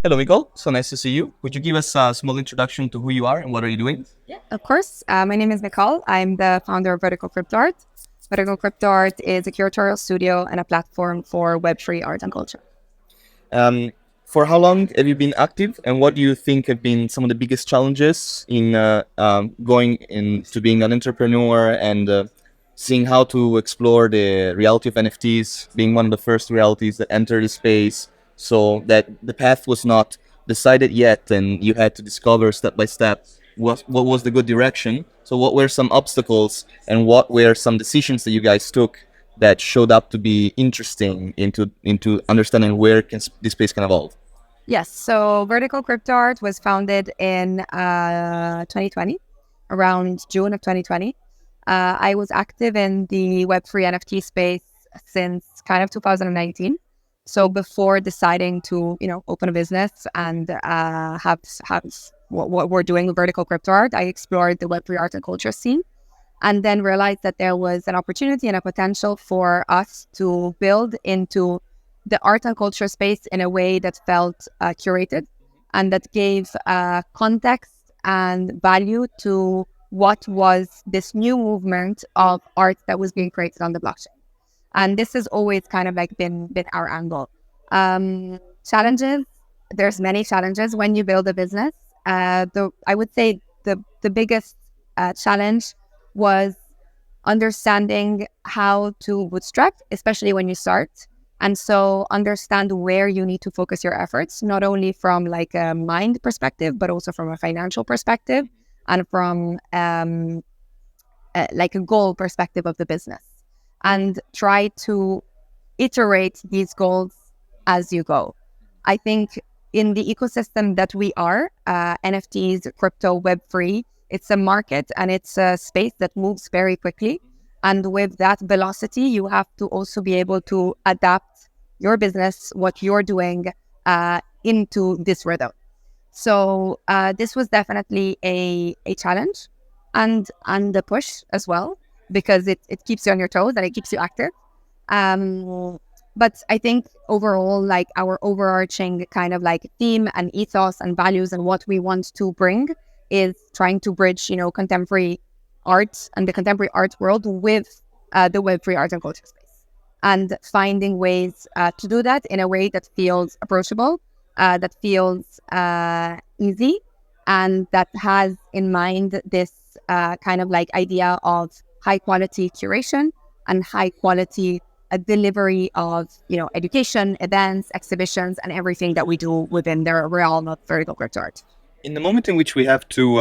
Hello, Micol. So nice to see you. Would you give us a small introduction to who you are and what are you doing? Of course. My name is Micol. I'm the founder of Vertical Crypto Art. Vertical Crypto Art is a curatorial studio and a platform for Web3 art and culture. Um, for how long have you been active, and what do you think have been some of the biggest challenges in going into being an entrepreneur and seeing how to explore the reality of NFTs, being one of the first realities that entered the space, so that the path was not decided yet, and you had to discover step by step what was the good direction. So, what were some obstacles, and what were some decisions that you guys took that showed up to be interesting into understanding where this space can evolve? Yes. So Vertical Crypto Art was founded in 2020, around June of 2020. I was active in the Web3 NFT space since kind of 2019. So before deciding to, open a business and have what we're doing with Vertical Crypto Art, I explored the Web3 art and culture scene and then realized that there was an opportunity and a potential for us to build into the art and culture space in a way that felt curated and that gave context and value to what was this new movement of art that was being created on the blockchain. And this has always kind of like been our angle. Challenges, there's many challenges when you build a business. I would say the biggest challenge was understanding how to bootstrap, especially when you start. And so understand where you need to focus your efforts, not only from like a mind perspective, but also from a financial perspective and from like a goal perspective of the business. And try to iterate these goals as you go. I think in the ecosystem that we are, NFTs, crypto, Web3, it's a market and it's a space that moves very quickly. And with that velocity, you have to also be able to adapt your business, what you're doing into this rhythm. So this was definitely a challenge and a push as well, because it keeps you on your toes and it keeps you active. But I think overall, like our overarching kind of like theme and ethos and values and what we want to bring is trying to bridge, contemporary art and the contemporary art world with the Web3 art and culture space, and finding ways to do that in a way that feels approachable, that feels easy, and that has in mind this kind of like idea of high quality curation and high quality delivery of education, events, exhibitions, and everything that we do within the realm of vertical crypto art. In the moment in which we have to,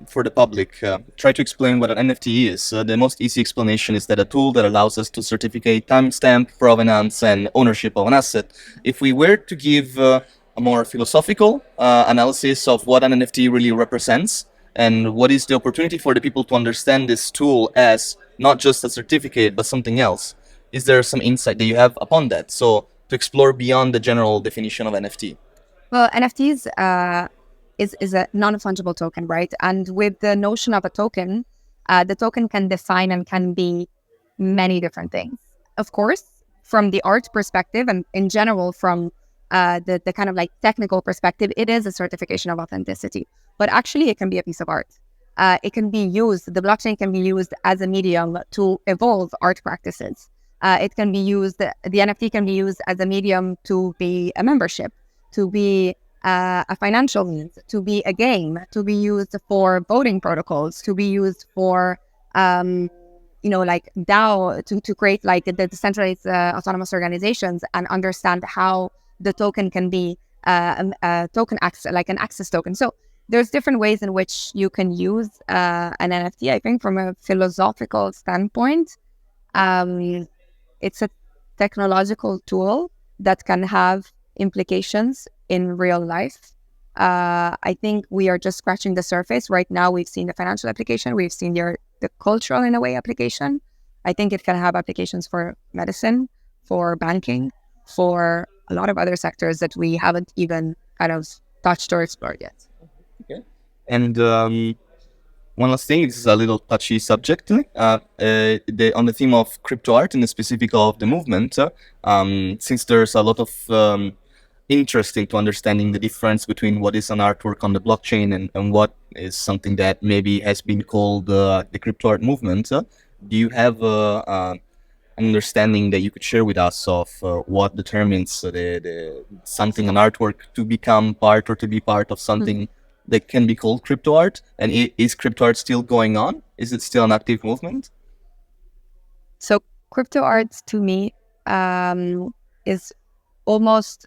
for the public, try to explain what an NFT is, the most easy explanation is that a tool that allows us to certificate timestamp, provenance, and ownership of an asset. If we were to give a more philosophical analysis of what an NFT really represents, and what is the opportunity for the people to understand this tool as not just a certificate, but something else, is there some insight that you have upon that? So to explore beyond the general definition of NFT. Well, NFTs is a non-fungible token, right? And with the notion of a token, the token can define and can be many different things. Of course, from the art perspective and in general from the kind of like technical perspective, it is a certification of authenticity. But actually, it can be a piece of art. It can be used, the blockchain can be used as a medium to evolve art practices. It can be used, the NFT can be used as a medium to be a membership, to be a financial means, to be a game, to be used for voting protocols, to be used for, like DAO, to create like the decentralized autonomous organizations and understand how the token can be a token access, like an access token. So there's different ways in which you can use an NFT. I think from a philosophical standpoint, it's a technological tool that can have implications in real life. I think we are just scratching the surface. Right now, we've seen the financial application, we've seen the cultural, in a way, application. I think it can have applications for medicine, for banking, for a lot of other sectors that we haven't even kind of touched or explored yet. Okay. And one last thing, this is a little touchy subject. On the theme of crypto art and the specific of the movement, since there's a lot of interesting to understanding the difference between what is an artwork on the blockchain and what is something that maybe has been called the crypto art movement. Do you have an understanding that you could share with us of what determines the something an artwork to become part or to be part of something that can be called crypto art? And is crypto art still going on? Is it still an active movement? So crypto art to me is almost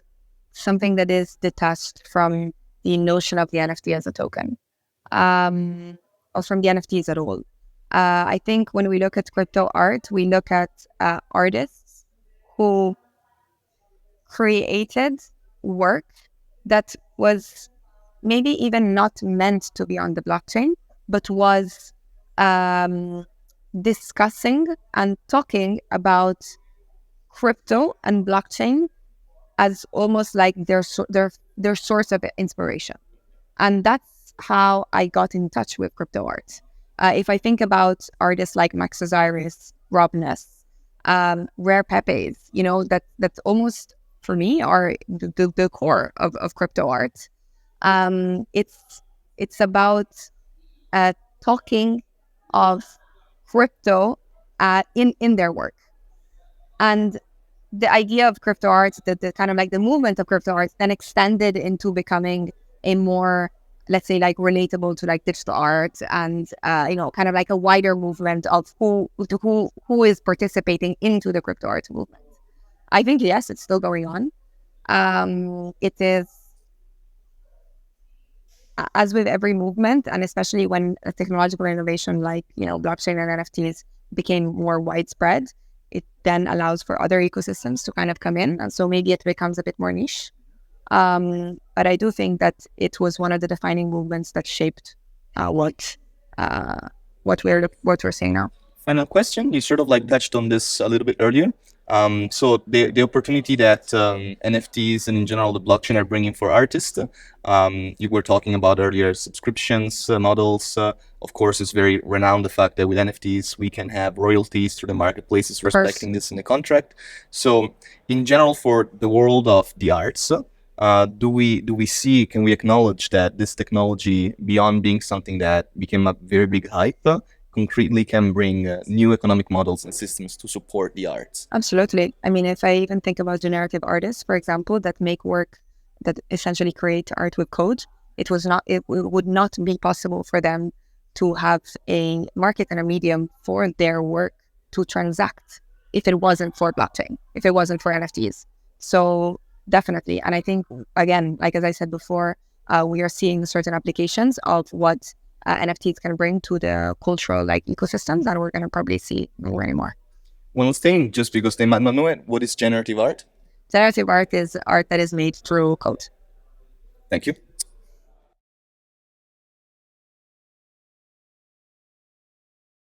something that is detached from the notion of the NFT as a token, or from the NFTs at all. I think when we look at crypto art, we look at artists who created work that was maybe even not meant to be on the blockchain, but was discussing and talking about crypto and blockchain as almost like their source of inspiration. And that's how I got in touch with crypto art. If I think about artists like Max Osiris, Rob Ness, Rare Pepes, that's almost for me are the core of crypto art. It's about talking of crypto in their work. And the idea of crypto art, the kind of like the movement of crypto art, then extended into becoming a more, let's say, like relatable to like digital art, and kind of like a wider movement of who is participating into the crypto art movement. I think yes, it's still going on. It is, as with every movement, and especially when a technological innovation like blockchain and NFTs became more widespread, it then allows for other ecosystems to kind of come in, and so maybe it becomes a bit more niche. But I do think that it was one of the defining movements that shaped what we're seeing now. Final question. You sort of like touched on this a little bit earlier. So the opportunity that NFTs and in general the blockchain are bringing for artists, you were talking about earlier subscriptions models. Of course, it's very renowned the fact that with NFTs we can have royalties through the marketplaces respecting this in the contract. So in general, for the world of the arts, can we acknowledge that this technology, beyond being something that became a very big hype, concretely can bring new economic models and systems to support the arts? Absolutely. I mean, if I even think about generative artists, for example, that make work that essentially create art with code, it would not be possible for them to have a market and a medium for their work to transact if it wasn't for blockchain, if it wasn't for NFTs. So definitely. And I think, again, like as I said before, we are seeing certain applications of what NFTs can bring to the cultural ecosystems, and we're going to probably see more and more. One last thing, just because they might not know it, what is generative art? Generative art is art that is made through code. Thank you.